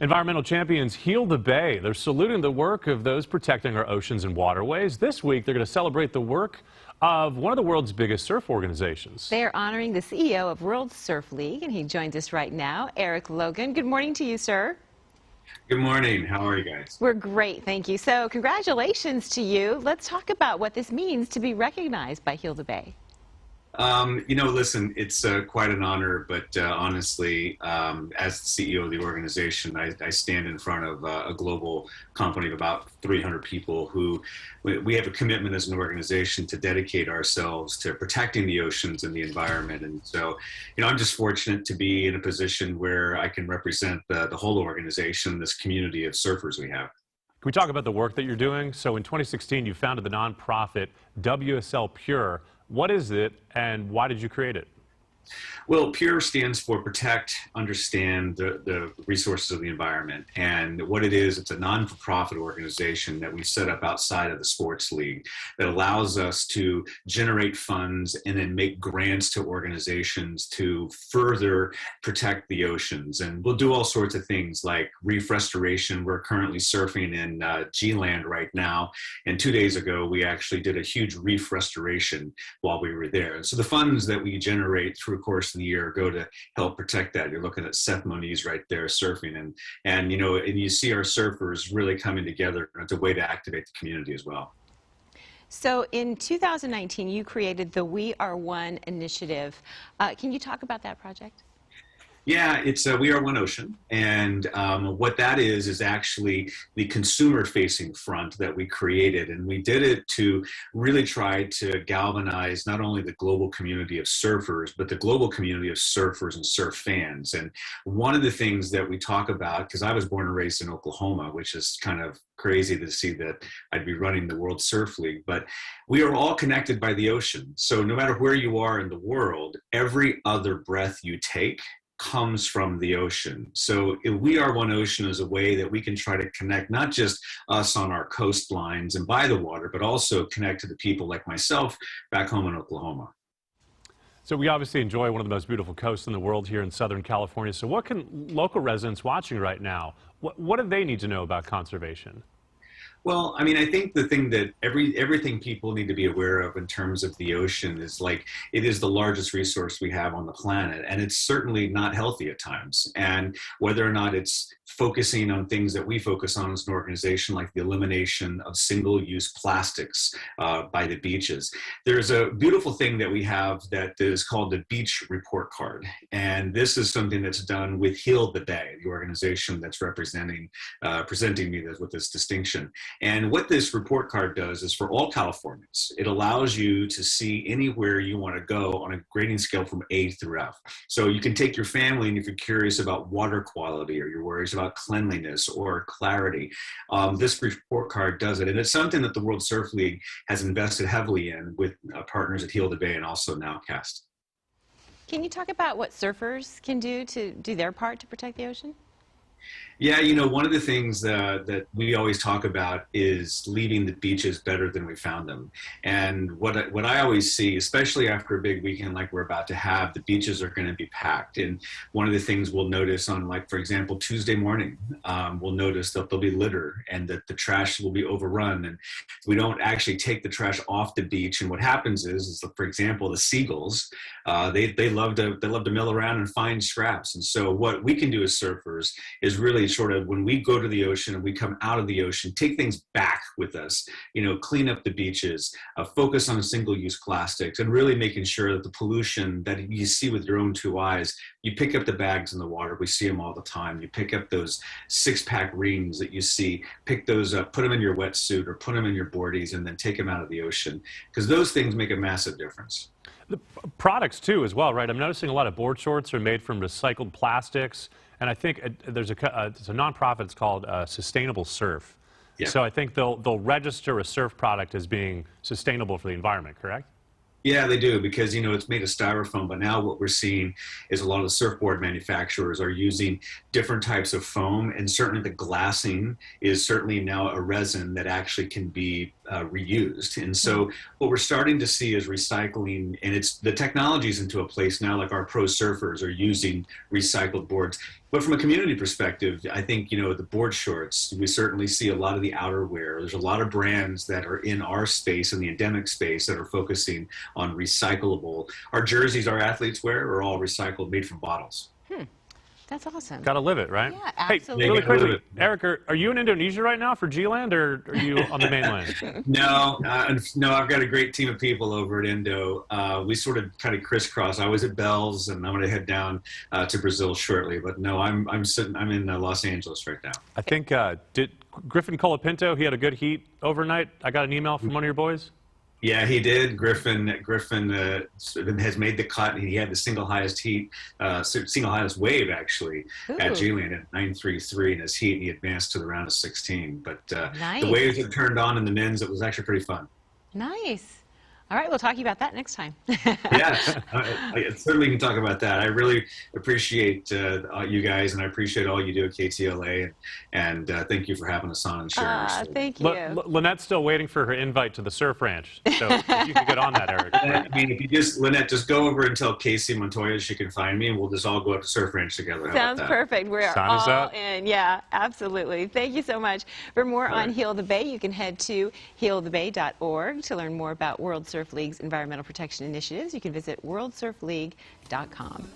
Environmental champions Heal the Bay. They're saluting the work of those protecting our oceans and waterways. This week, they're going to celebrate the work of one of the world's biggest surf organizations. They are honoring the CEO of World Surf League, and he joins us right now, Eric Logan. Good morning to you, sir. Good morning. How are you guys? We're great, thank you. So congratulations to you. Let's talk about what this means to be recognized by Heal the Bay. Listen, it's quite an honor, but honestly, as the CEO of the organization, I stand in front of a global company of about 300 people who we have a commitment as an organization to dedicate ourselves to protecting the oceans and the environment. And so, I'm just fortunate to be in a position where I can represent the whole organization, this community of surfers we have. Can we talk about the work that you're doing? So in 2016, you founded the nonprofit WSL Pure. What is it, and why did you create it? Well, PURE stands for Protect, Understand the Resources of the Environment. And what it is, it's a non-for-profit organization that we set up outside of the sports league that allows us to generate funds and then make grants to organizations to further protect the oceans. And we'll do all sorts of things like reef restoration. We're currently surfing in G-Land right now. And 2 days ago, we actually did a huge reef restoration while we were there. And so the funds that we generate through the course of the year go to help protect that. You're looking at Seth Moniz right there surfing, and you see our surfers really coming together. It's a way to activate the community as well. So in 2019, you created the We Are One initiative. Can you talk about that project? Yeah, it's We Are One Ocean, and what that is actually the consumer-facing front that we created, and we did it to really try to galvanize not only the global community of surfers, but the global community of surfers and surf fans. And one of the things that we talk about, because I was born and raised in Oklahoma, which is kind of crazy to see that I'd be running the World Surf League, but we are all connected by the ocean. So no matter where you are in the world, every other breath you take comes from the ocean. So We Are One Ocean is a way that we can try to connect not just us on our coastlines and by the water, but also connect to the people like myself back home in Oklahoma. So we obviously enjoy one of the most beautiful coasts in the world here in Southern California. So what can local residents watching right now, what do they need to know about conservation? Well, I mean, I think the thing that everything people need to be aware of in terms of the ocean is like it is the largest resource we have on the planet, and it's certainly not healthy at times. And whether or not it's focusing on things that we focus on as an organization, like the elimination of single-use plastics by the beaches, there's a beautiful thing that we have that is called the Beach Report Card, and this is something that's done with Heal the Bay, the organization that's presenting me with this distinction. And what this report card does is for all Californians, it allows you to see anywhere you want to go on a grading scale from A through F. So you can take your family, and if you're curious about water quality or you're worried about cleanliness or clarity, this report card does it. And it's something that the World Surf League has invested heavily in with partners at Heal the Bay and also Nowcast. Can you talk about what surfers can do to do their part to protect the ocean? Yeah, one of the things that we always talk about is leaving the beaches better than we found them. And what I always see, especially after a big weekend like we're about to have, the beaches are going to be packed. And one of the things we'll notice on, like, for example, Tuesday morning, we'll notice that there'll be litter and that the trash will be overrun. And we don't actually take the trash off the beach. And what happens is for example, the seagulls, they love to mill around and find scraps. And so what we can do as surfers is really sort of, when we go to the ocean and we come out of the ocean, take things back with us, clean up the beaches, focus on single-use plastics, and really making sure that the pollution that you see with your own two eyes, you pick up the bags in the water. We see them all the time. You pick up those six-pack rings that you see, pick those up, put them in your wetsuit or put them in your boardies, and then take them out of the ocean, because those things make a massive difference. The products too as well, right? I'm noticing a lot of board shorts are made from recycled plastics. And I think there's it's a nonprofit. It's called Sustainable Surf. Yeah. So I think they'll register a surf product as being sustainable for the environment, correct? Yeah, they do, because it's made of styrofoam, but now what we're seeing is a lot of the surfboard manufacturers are using different types of foam, and certainly the glassing is certainly now a resin that actually can be reused. And so what we're starting to see is recycling, and it's the technology's into a place now, like our pro surfers are using recycled boards. But from a community perspective, I think, the board shorts, we certainly see a lot of the outerwear. There's a lot of brands that are in our space, in the endemic space, that are focusing on recyclable. Our jerseys our athletes wear are all recycled, made from bottles. That's awesome. Got to live it, right? Yeah, absolutely. Hey, really Gotta live quickly, Eric, are you in Indonesia right now for G-Land, or are you on the mainland? No, I've got a great team of people over at Indo. We sort of kind of crisscross. I was at Bell's, and I'm going to head down to Brazil shortly. But no, I'm in Los Angeles right now. I think, did Griffin Colapinto, he had a good heat overnight? I got an email from one of your boys. Yeah, he did. Griffin has made the cut. He had the single highest wave actually at G-Land at 9:33 in his heat, and he advanced to the round of 16. But Nice. the waves have turned on in the men's. It was actually pretty fun. Nice. All right, we'll talk about that next time. Yeah, I certainly can talk about that. I really appreciate you guys, and I appreciate all you do at KTLA, and thank you for having us on and sharing your story. Thank you. Lynette's still waiting for her invite to the surf ranch, so if you can get on that, Eric. I mean, if you Lynette, just go over and tell Casey Montoya she can find me, and we'll just all go up to Surf Ranch together. How Sounds about that? perfect. We're Sign us all up. in. Yeah, absolutely. Thank you so much. For more All on right. Heal the Bay, you can head to healthebay.org to learn more about World Surf League's environmental protection initiatives. You can visit worldsurfleague.com.